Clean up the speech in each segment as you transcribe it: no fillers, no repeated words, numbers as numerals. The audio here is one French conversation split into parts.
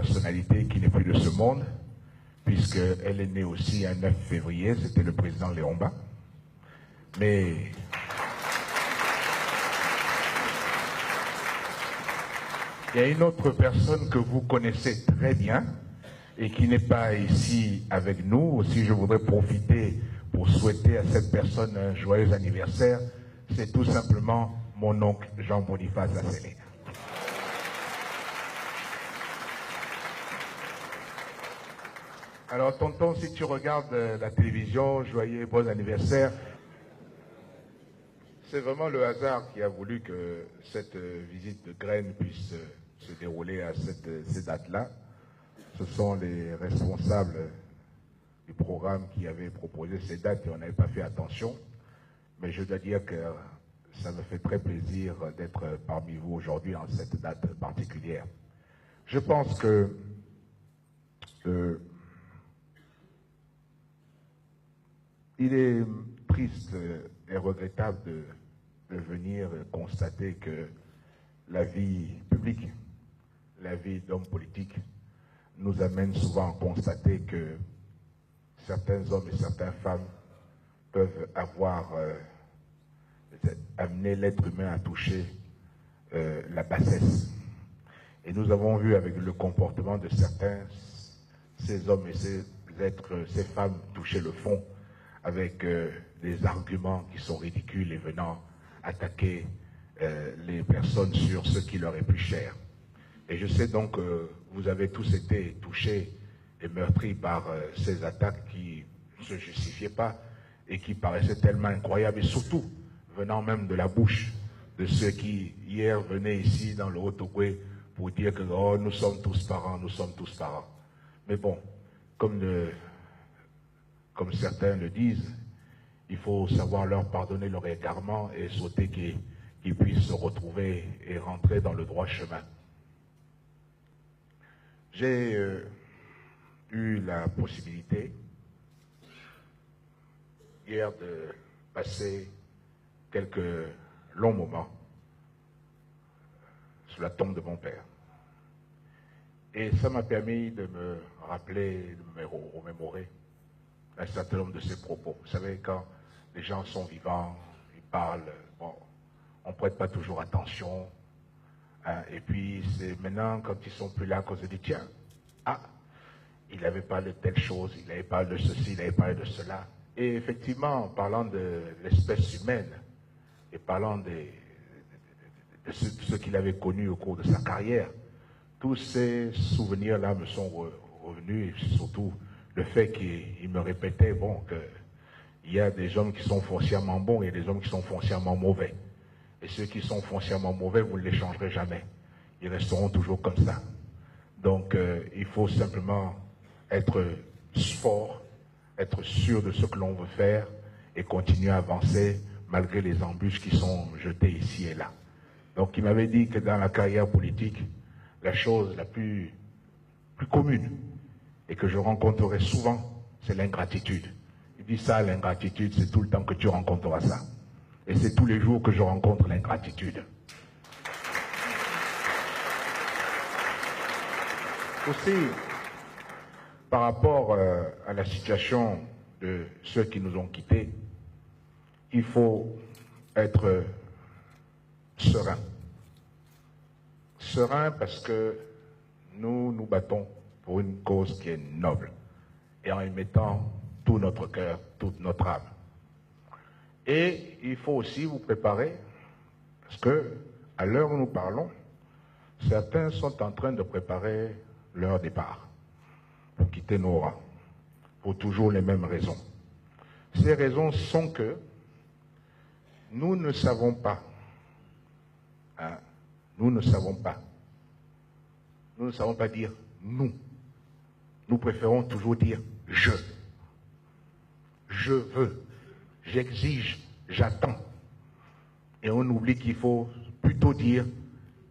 personnalité qui n'est plus de ce monde, puisqu'elle est née aussi un 9 février, c'était le président Léomba. Mais il y a une autre personne que vous connaissez très bien et qui n'est pas ici avec nous. Aussi, je voudrais profiter pour souhaiter à cette personne un joyeux anniversaire. C'est tout simplement mon oncle Jean-Boniface Lasselé. Alors, tonton, si tu regardes la télévision, joyeux bon anniversaire. C'est vraiment le hasard qui a voulu que cette visite de graines puisse se dérouler à ces dates-là. Ce sont les responsables du programme qui avaient proposé ces dates et on n'avait pas fait attention. Mais je dois dire que ça me fait très plaisir d'être parmi vous aujourd'hui en cette date particulière. Je pense que il est triste et regrettable de venir constater que la vie publique, la vie d'hommes politiques, nous amène souvent à constater que certains hommes et certaines femmes peuvent avoir amené l'être humain à toucher la bassesse. Et nous avons vu avec le comportement de certains, ces hommes et ces êtres, ces femmes toucher le fond avec des arguments qui sont ridicules et venant attaquer les personnes sur ce qui leur est plus cher. Et je sais donc que vous avez tous été touchés et meurtris par ces attaques qui ne se justifiaient pas et qui paraissaient tellement incroyables, et surtout venant même de la bouche de ceux qui hier venaient ici dans le Haut-Ogooué pour dire que oh, nous sommes tous parents, nous sommes tous parents. Mais bon, comme certains le disent, il faut savoir leur pardonner leur égarement et souhaiter qu'ils puissent se retrouver et rentrer dans le droit chemin. J'ai eu la possibilité hier de passer quelques longs moments sur la tombe de mon père. Et ça m'a permis de me rappeler, de me remémorer un certain nombre de ses propos. Vous savez, quand les gens sont vivants, ils parlent, bon, on ne prête pas toujours attention. Hein, et puis, c'est maintenant, quand ils ne sont plus là, qu'on se dit, tiens, ah, il avait parlé de telle chose, il avait parlé de ceci, il avait parlé de cela. Et effectivement, en parlant de l'espèce humaine, et parlant de ce qu'il avait connu au cours de sa carrière, tous ces souvenirs-là me sont revenus, et surtout le fait qu'il me répétait, bon, qu'il y a des hommes qui sont foncièrement bons et des hommes qui sont foncièrement mauvais. Et ceux qui sont foncièrement mauvais, vous ne les changerez jamais. Ils resteront toujours comme ça. Donc, il faut simplement être fort, être sûr de ce que l'on veut faire et continuer à avancer malgré les embûches qui sont jetées ici et là. Donc, il m'avait dit que dans la carrière politique, la chose la plus commune et que je rencontrerai souvent, c'est l'ingratitude. Il dit ça, l'ingratitude, c'est tout le temps que tu rencontreras ça. Et c'est tous les jours que je rencontre l'ingratitude. Aussi, par rapport à la situation de ceux qui nous ont quittés, il faut être serein. Serein parce que nous nous battons pour une cause qui est noble et en y mettant tout notre cœur, toute notre âme. Et il faut aussi vous préparer parce que à l'heure où nous parlons, certains sont en train de préparer leur départ pour quitter nos rangs, pour toujours les mêmes raisons. Ces raisons sont que nous ne savons pas, hein, nous ne savons pas dire nous. Nous préférons toujours dire je veux, j'exige, j'attends. Et on oublie qu'il faut plutôt dire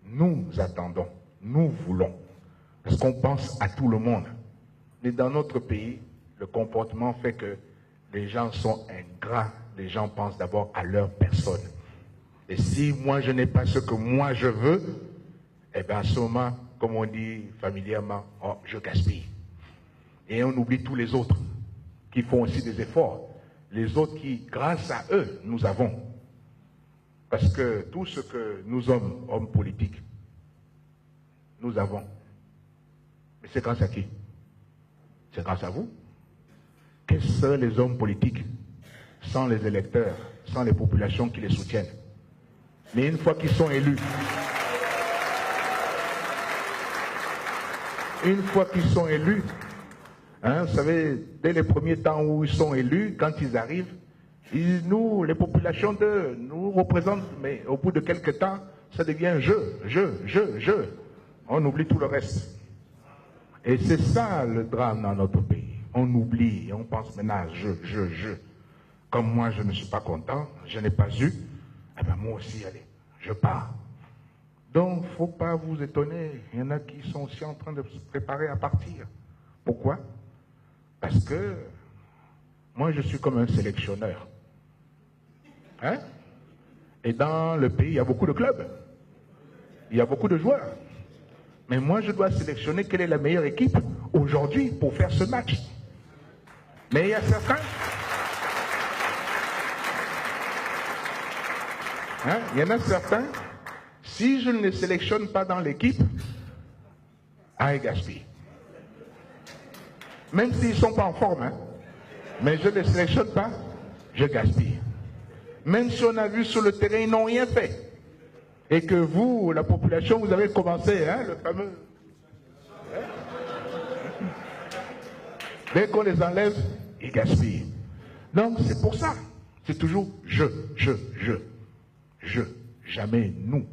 nous attendons, nous voulons. Parce qu'on pense à tout le monde. Mais dans notre pays, le comportement fait que les gens sont ingrats, les gens pensent d'abord à leur personne. Et si moi je n'ai pas ce que moi je veux, eh bien à ce moment, comme on dit familièrement, oh, je gaspille. Et on oublie tous les autres qui font aussi des efforts. Les autres qui, grâce à eux, nous avons. Parce que tout ce que nous hommes politiques, nous avons. Mais c'est grâce à qui? C'est grâce à vous. Quels seraient les hommes politiques sans les électeurs, sans les populations qui les soutiennent? Mais une fois qu'ils sont élus, hein, vous savez, dès les premiers temps où ils sont élus, quand ils arrivent, nous, les populations nous représentent, mais au bout de quelques temps, ça devient je. On oublie tout le reste. Et c'est ça le drame dans notre pays. On oublie et on pense maintenant je. Comme moi, je ne suis pas content, je n'ai pas eu, eh bien moi aussi, allez, je pars. Donc, il ne faut pas vous étonner. Il y en a qui sont aussi en train de se préparer à partir. Pourquoi? Parce que moi, je suis comme un sélectionneur. Hein? Et dans le pays, il y a beaucoup de clubs. Il y a beaucoup de joueurs. Mais moi, je dois sélectionner quelle est la meilleure équipe aujourd'hui pour faire ce match. Mais il y a certains... Hein? Il y en a certains, si je ne les sélectionne pas dans l'équipe, ils gaspillent. Même s'ils ne sont pas en forme, hein? Mais je ne les sélectionne pas, je gaspille. Même si on a vu sur le terrain, ils n'ont rien fait. Et que vous, la population, vous avez commencé, hein, le fameux... Hein? Dès qu'on les enlève, ils gaspillent. Donc c'est pour ça. C'est toujours je, jamais nous.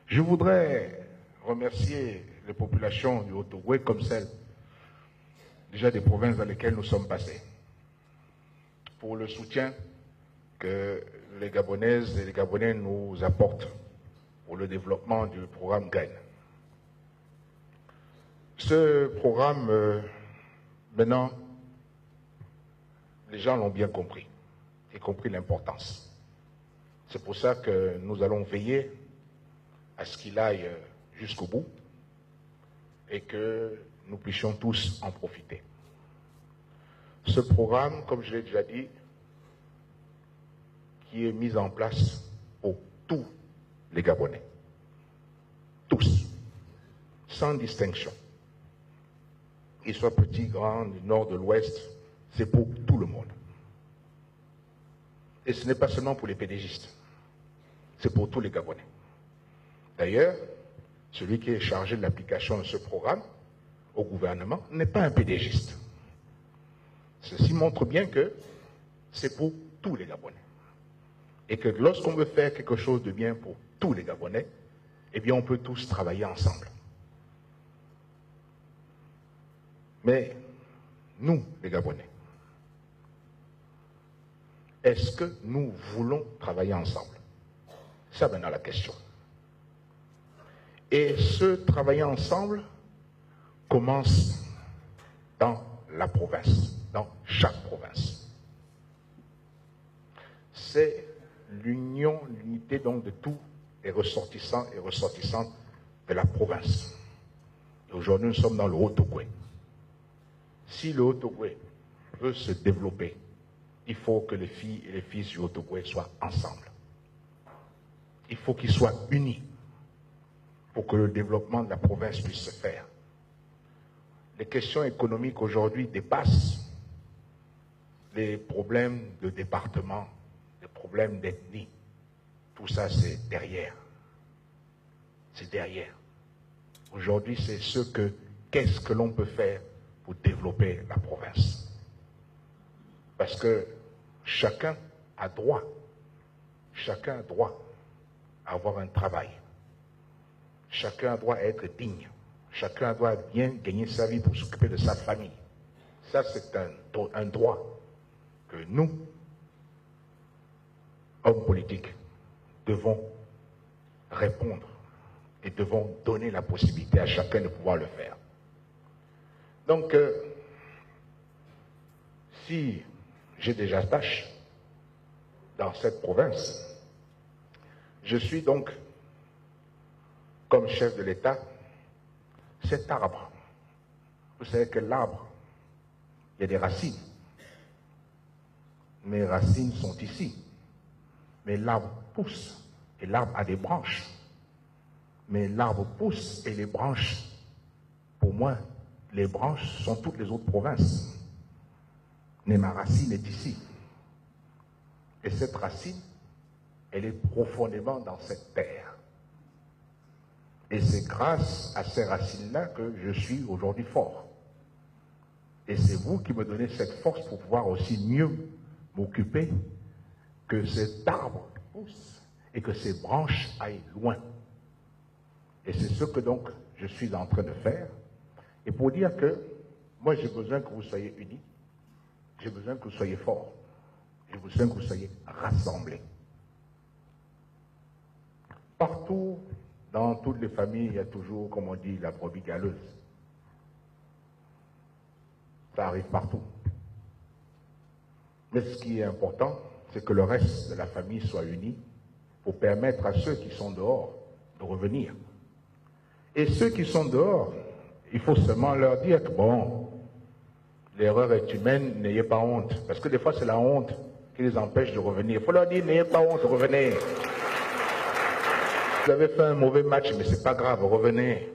Je voudrais remercier les populations du Haut-Ogooué comme celles déjà des provinces dans lesquelles nous sommes passés pour le soutien que les Gabonaises et les Gabonais nous apportent pour le développement du programme GAIN. Ce programme, maintenant, les gens l'ont bien compris, y compris l'importance. C'est pour ça que nous allons veiller à ce qu'il aille jusqu'au bout et que nous puissions tous en profiter. Ce programme, comme je l'ai déjà dit, qui est mis en place pour tous les Gabonais. Tous. Sans distinction. Qu'ils soient petits, grands, du nord, de l'ouest, c'est pour tout le monde. Et ce n'est pas seulement pour les pédégistes. C'est pour tous les Gabonais. D'ailleurs, celui qui est chargé de l'application de ce programme au gouvernement n'est pas un pédégiste. Ceci montre bien que c'est pour tous les Gabonais. Et que lorsqu'on veut faire quelque chose de bien pour tous les Gabonais, eh bien on peut tous travailler ensemble. Mais nous, les Gabonais, est-ce que nous voulons travailler ensemble? C'est ça maintenant la question. Et ce travailler ensemble commence dans la province, dans chaque province. C'est l'union, l'unité donc de tous les ressortissants et ressortissantes de la province. Et aujourd'hui, nous sommes dans le Haut-Ogooué. Si le Haut-Ogooué veut se développer, il faut que les filles et les fils du Haut-Ogooué soient ensemble. Il faut qu'ils soient unis pour que le développement de la province puisse se faire. Les questions économiques aujourd'hui dépassent les problèmes de département, les problèmes d'ethnie. Tout ça, c'est derrière. C'est derrière. Aujourd'hui, c'est qu'est-ce que l'on peut faire pour développer la province. Parce que chacun a droit à avoir un travail. Chacun doit être digne. Chacun doit bien gagner sa vie pour s'occuper de sa famille. Ça, c'est un droit que nous, hommes politiques, devons répondre et devons donner la possibilité à chacun de pouvoir le faire. Donc, si j'ai des attaches dans cette province, je suis donc, comme chef de l'État, cet arbre, vous savez que l'arbre, il y a des racines. Mes racines sont ici. Mais l'arbre pousse et l'arbre a des branches. Mais l'arbre pousse et les branches, pour moi, les branches sont toutes les autres provinces. Mais ma racine est ici. Et cette racine, elle est profondément dans cette terre. Et c'est grâce à ces racines-là que je suis aujourd'hui fort. Et c'est vous qui me donnez cette force pour pouvoir aussi mieux m'occuper que cet arbre pousse et que ses branches aillent loin. Et c'est ce que donc je suis en train de faire. Et pour dire que moi j'ai besoin que vous soyez unis, j'ai besoin que vous soyez forts, j'ai besoin que vous soyez rassemblés. Partout, dans toutes les familles, il y a toujours, comme on dit, la brebis galeuse. Ça arrive partout. Mais ce qui est important, c'est que le reste de la famille soit uni pour permettre à ceux qui sont dehors de revenir. Et ceux qui sont dehors, il faut seulement leur dire que bon, l'erreur est humaine, n'ayez pas honte. Parce que des fois, c'est la honte qui les empêche de revenir. Il faut leur dire, n'ayez pas honte, revenez. Vous avez fait un mauvais match, mais c'est pas grave, revenez.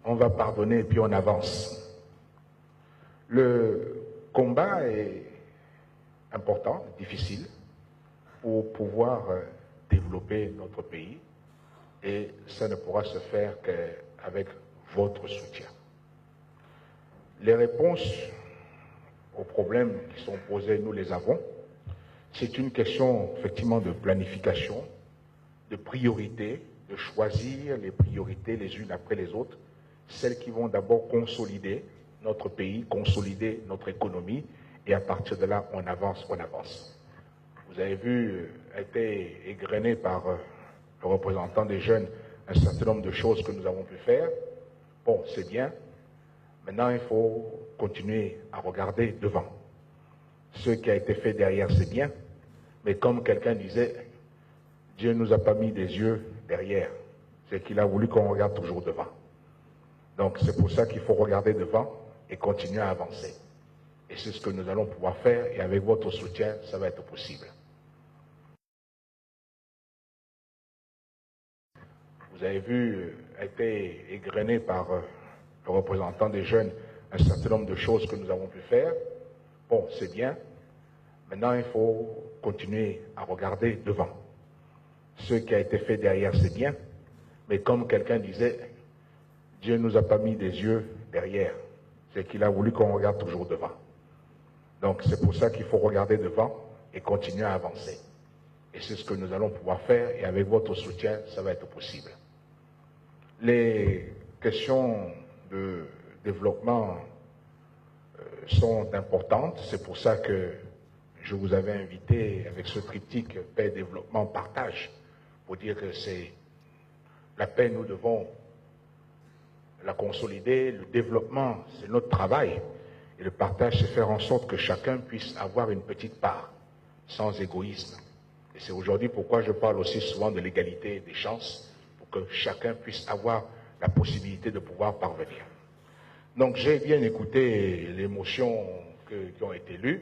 On va pardonner et puis on avance. Le combat est important, difficile, pour pouvoir développer notre pays. Et ça ne pourra se faire qu'avec votre soutien. Les réponses aux problèmes qui sont posés, nous les avons. C'est une question effectivement de planification, de priorité, de choisir les priorités les unes après les autres, celles qui vont d'abord consolider notre pays, consolider notre économie, et à partir de là, on avance, on avance. Vous avez vu, a été égrené par le représentant des jeunes un certain nombre de choses que nous avons pu faire. Bon, c'est bien. Maintenant, il faut continuer à regarder devant. Ce qui a été fait derrière, c'est bien. Mais comme quelqu'un disait, Dieu ne nous a pas mis des yeux derrière. C'est qu'il a voulu qu'on regarde toujours devant. Donc, c'est pour ça qu'il faut regarder devant et continuer à avancer. Et c'est ce que nous allons pouvoir faire. Et avec votre soutien, ça va être possible. Vous avez vu, a été égrené par le représentant des jeunes un certain nombre de choses que nous avons pu faire. Bon, c'est bien. Maintenant, il faut continuer à regarder devant. Ce qui a été fait derrière, c'est bien. Mais comme quelqu'un disait, Dieu ne nous a pas mis des yeux derrière. C'est qu'il a voulu qu'on regarde toujours devant. Donc, c'est pour ça qu'il faut regarder devant et continuer à avancer. Et c'est ce que nous allons pouvoir faire. Et avec votre soutien, ça va être possible. Les questions de développement sont importantes. C'est pour ça que je vous avais invité avec ce triptyque paix, développement, partage, pour dire que c'est la paix, nous devons la consolider, le développement, c'est notre travail, et le partage, c'est faire en sorte que chacun puisse avoir une petite part, sans égoïsme. Et c'est aujourd'hui pourquoi je parle aussi souvent de l'égalité des chances, pour que chacun puisse avoir la possibilité de pouvoir parvenir. Donc j'ai bien écouté les motions qui ont été lues.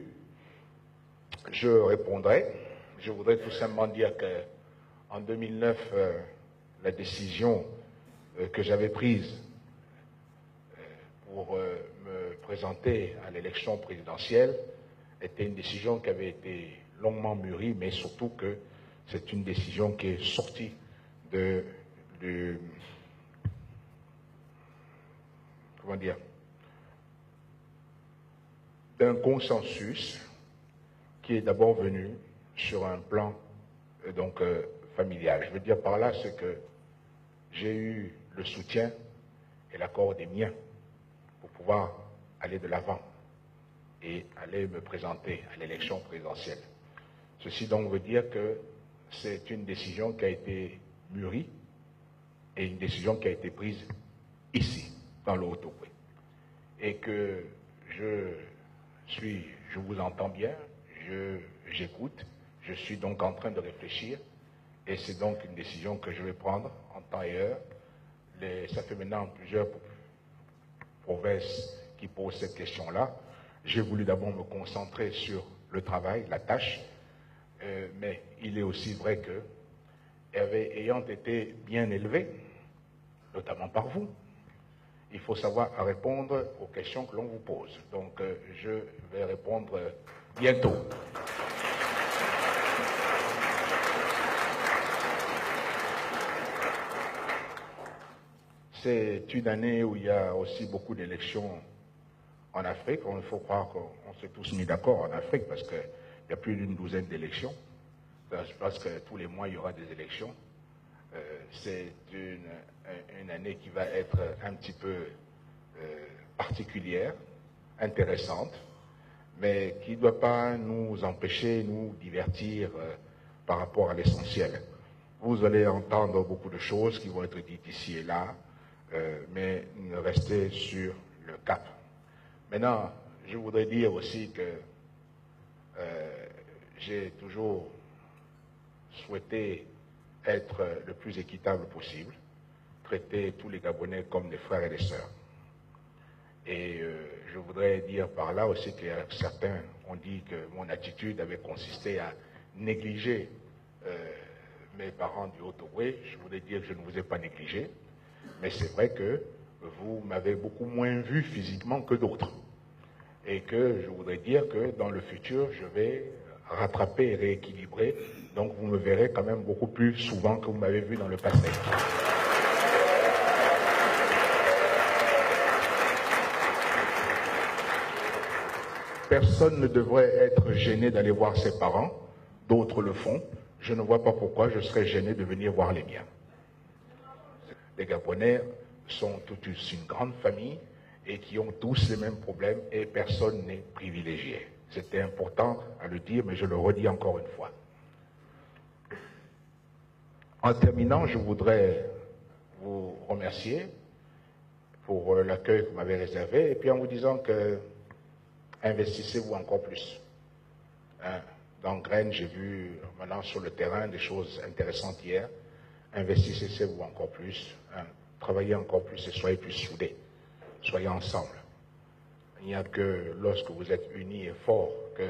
Je répondrai. Je voudrais tout simplement dire qu'en 2009, la décision que j'avais prise pour me présenter à l'élection présidentielle était une décision qui avait été longuement mûrie, mais surtout que c'est une décision qui est sortie d'un consensus qui est d'abord venu sur un plan familial. Je veux dire par là, c'est que j'ai eu le soutien et l'accord des miens pour pouvoir aller de l'avant et aller me présenter à l'élection présidentielle. Ceci donc veut dire que c'est une décision qui a été mûrie et une décision qui a été prise ici, dans le Haut-Ogooué. Et que je vous entends bien, j'écoute, je suis donc en train de réfléchir et c'est donc une décision que je vais prendre en temps et heure. Ça fait maintenant province qui pose cette question-là. J'ai voulu d'abord me concentrer sur le travail, la tâche, mais il est aussi vrai que, ayant été bien élevé, notamment par vous, il faut savoir répondre aux questions que l'on vous pose. Donc, je vais répondre bientôt. C'est une année où il y a aussi beaucoup d'élections en Afrique. Il faut croire qu'on s'est tous mis d'accord en Afrique parce qu'il y a plus d'une douzaine d'élections. Je pense que tous les mois, il y aura des élections. C'est une année qui va être un petit peu particulière, intéressante, mais qui ne doit pas nous empêcher, nous divertir par rapport à l'essentiel. Vous allez entendre beaucoup de choses qui vont être dites ici et là, mais restez sur le cap. Maintenant, je voudrais dire aussi que j'ai toujours souhaité être le plus équitable possible, traiter tous les Gabonais comme des frères et des sœurs. Et je voudrais dire par là aussi que certains ont dit que mon attitude avait consisté à négliger mes parents du Haut-Ogooué. Je voudrais dire que je ne vous ai pas négligé, mais c'est vrai que vous m'avez beaucoup moins vu physiquement que d'autres. Et que je voudrais dire que dans le futur, je vais rattraper et rééquilibrer. Donc vous me verrez quand même beaucoup plus souvent que vous m'avez vu dans le passé. Personne ne devrait être gêné d'aller voir ses parents, d'autres le font. Je ne vois pas pourquoi je serais gêné de venir voir les miens. Les Gabonais sont toute une grande famille et qui ont tous les mêmes problèmes et personne n'est privilégié. C'était important à le dire, mais je le redis encore une fois. En terminant, je voudrais vous remercier pour l'accueil que vous m'avez réservé et puis en vous disant que investissez-vous encore plus. Dans Graines, j'ai vu maintenant sur le terrain des choses intéressantes hier. Investissez-vous encore plus, travaillez encore plus et soyez plus soudés. Soyez ensemble. Il n'y a que lorsque vous êtes unis et forts que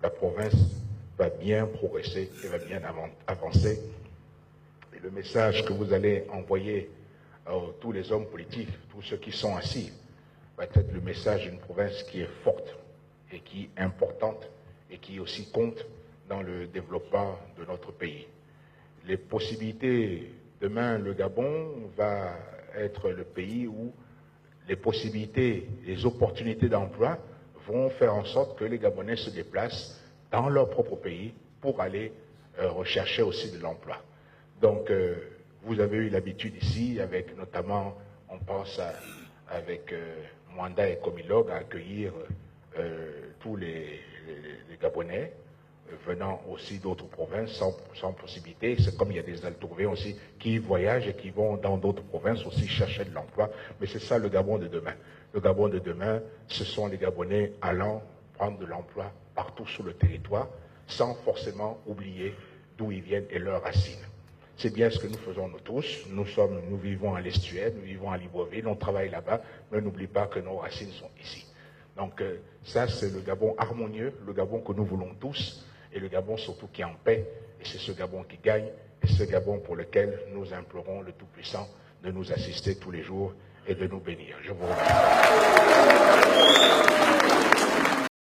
la province va bien progresser et va bien avancer. Et le message que vous allez envoyer à tous les hommes politiques, tous ceux qui sont assis, va être le message d'une province qui est forte et qui est importante et qui aussi compte dans le développement de notre pays. Les possibilités, demain, le Gabon va être le pays où les possibilités, les opportunités d'emploi vont faire en sorte que les Gabonais se déplacent dans leur propre pays pour aller rechercher aussi de l'emploi. Donc, vous avez eu l'habitude ici, avec notamment, on pense avec Mwanda et Komilog, à accueillir tous les Gabonais venant aussi d'autres provinces sans possibilité. C'est comme il y a des Altourvés aussi qui voyagent et qui vont dans d'autres provinces aussi chercher de l'emploi. Mais c'est ça le Gabon de demain. Le Gabon de demain, ce sont les Gabonais allant prendre de l'emploi partout sur le territoire sans forcément oublier d'où ils viennent et leurs racines. C'est bien ce que nous faisons nous tous. Nous vivons à l'Estuaire, nous vivons à Libreville, on travaille là-bas, mais n'oublie pas que nos racines sont ici. Donc ça, c'est le Gabon harmonieux, le Gabon que nous voulons tous, et le Gabon surtout qui est en paix, et c'est ce Gabon qui gagne, et ce Gabon pour lequel nous implorons le Tout-Puissant de nous assister tous les jours et de nous bénir. Je vous remercie.